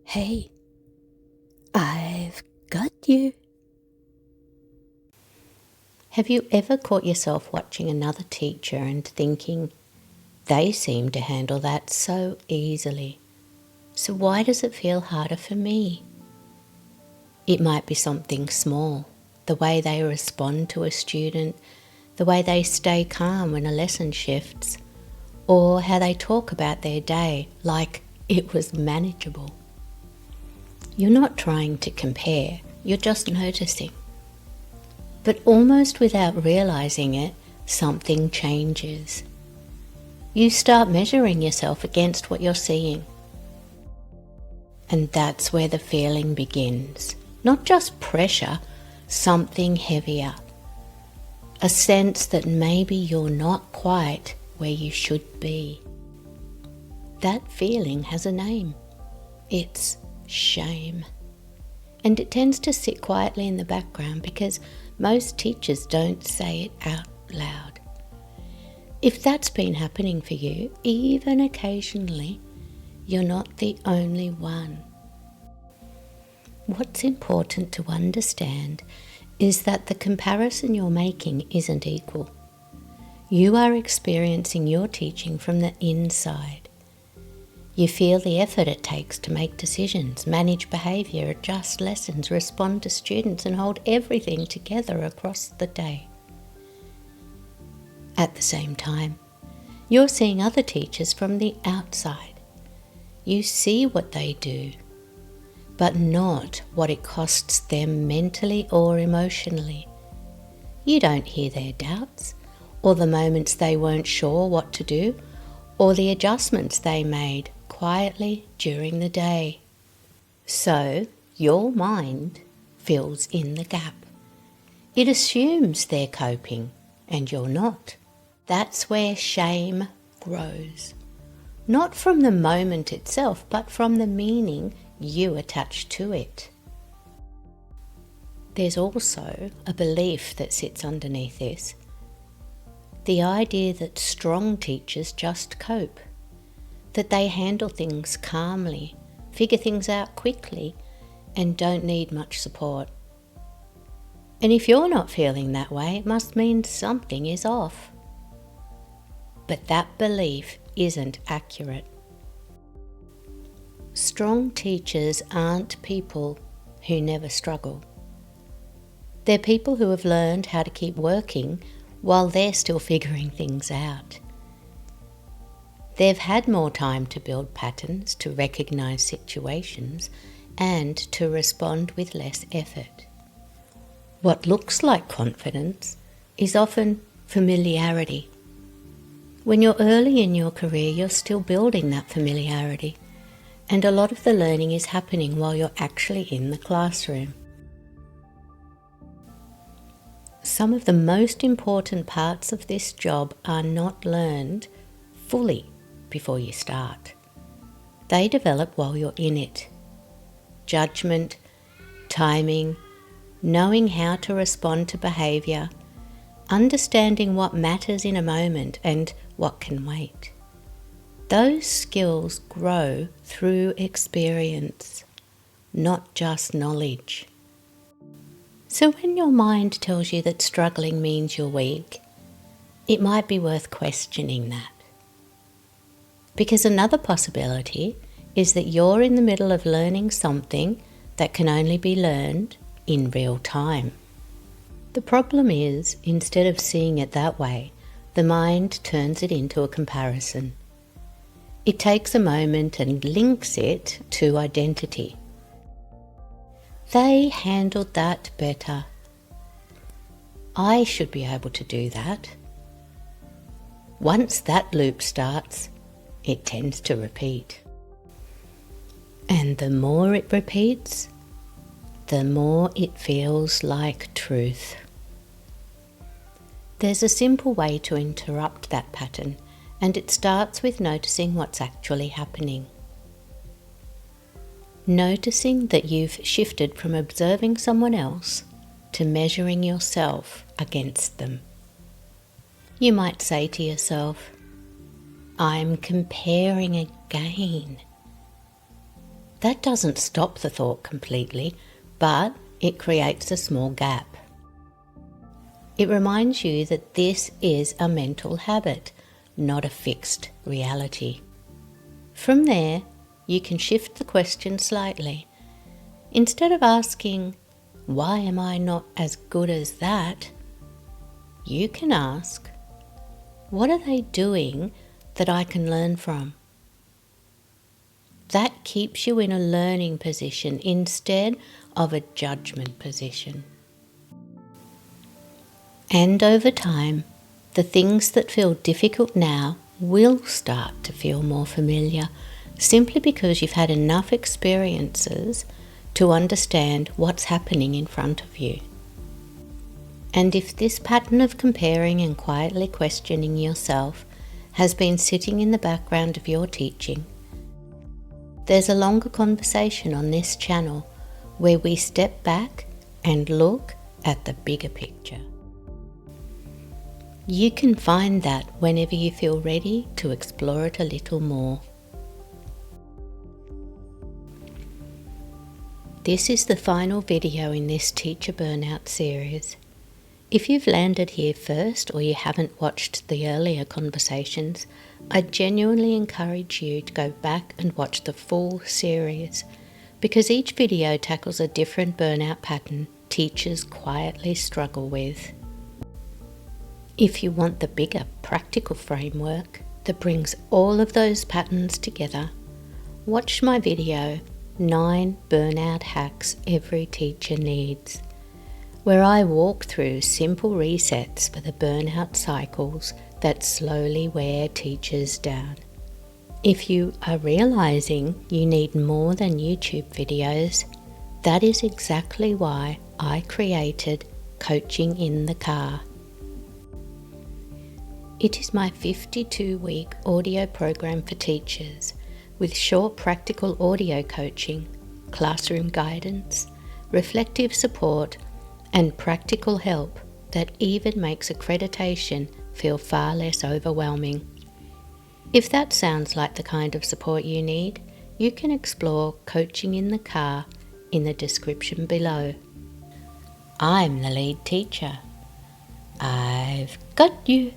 Hey, I've got you. Have you ever caught yourself watching another teacher and thinking, they seem to handle that so easily, so why does it feel harder for me? It might be something small, the way they respond to a student, the way they stay calm when a lesson shifts, or how they talk about their day like it was manageable. You're not trying to compare, you're just noticing. But almost without realizing it, something changes. You start measuring yourself against what you're seeing. And that's where the feeling begins. Not just pressure, something heavier. A sense that maybe you're not quite where you should be. That feeling has a name. It's shame. And it tends to sit quietly in the background because most teachers don't say it out loud. If that's been happening for you, even occasionally, you're not the only one. What's important to understand is that the comparison you're making isn't equal. You are experiencing your teaching from the inside. You feel the effort it takes to make decisions, manage behaviour, adjust lessons, respond to students, and hold everything together across the day. At the same time, you're seeing other teachers from the outside. You see what they do, but not what it costs them mentally or emotionally. You don't hear their doubts, or the moments they weren't sure what to do, or the adjustments they made quietly during the day. So your mind fills in the gap. It assumes they're coping and you're not. That's where shame grows. Not from the moment itself, but from the meaning you attach to it. There's also a belief that sits underneath this. The idea that strong teachers just cope. That they handle things calmly, figure things out quickly, and don't need much support. And if you're not feeling that way, it must mean something is off. But that belief isn't accurate. Strong teachers aren't people who never struggle. They're people who have learned how to keep working while they're still figuring things out. They've had more time to build patterns, to recognise situations, and to respond with less effort. What looks like confidence is often familiarity. When you're early in your career, you're still building that familiarity, and a lot of the learning is happening while you're actually in the classroom. Some of the most important parts of this job are not learned fully before you start. They develop while you're in it. Judgment, timing, knowing how to respond to behaviour, understanding what matters in a moment and what can wait. Those skills grow through experience, not just knowledge. So when your mind tells you that struggling means you're weak, it might be worth questioning that. Because another possibility is that you're in the middle of learning something that can only be learned in real time. The problem is, instead of seeing it that way, the mind turns it into a comparison. It takes a moment and links it to identity. They handled that better. I should be able to do that. Once that loop starts, it tends to repeat. And the more it repeats, the more it feels like truth. There's a simple way to interrupt that pattern, and it starts with noticing what's actually happening. Noticing that you've shifted from observing someone else to measuring yourself against them. You might say to yourself, I'm comparing again. That doesn't stop the thought completely, but it creates a small gap. It reminds you that this is a mental habit, not a fixed reality. From there, you can shift the question slightly. Instead of asking, "Why am I not as good as that?" you can ask, "What are they doing that I can learn from?" That keeps you in a learning position instead of a judgment position. And over time, the things that feel difficult now will start to feel more familiar, simply because you've had enough experiences to understand what's happening in front of you. And if this pattern of comparing and quietly questioning yourself has been sitting in the background of your teaching, there's a longer conversation on this channel where we step back and look at the bigger picture. You can find that whenever you feel ready to explore it a little more. This is the final video in this Teacher Burnout series. If you've landed here first or you haven't watched the earlier conversations, I genuinely encourage you to go back and watch the full series, because each video tackles a different burnout pattern teachers quietly struggle with. If you want the bigger practical framework that brings all of those patterns together, watch my video, 9 Burnout Hacks Every Teacher Needs, where I walk through simple resets for the burnout cycles that slowly wear teachers down. If you are realizing you need more than YouTube videos, that is exactly why I created Coaching in the Car. It is my 52-week audio program for teachers with short practical audio coaching, classroom guidance, reflective support, and practical help that even makes accreditation feel far less overwhelming. If that sounds like the kind of support you need, you can explore Coaching in the Car in the description below. I'm the lead teacher. I've got you.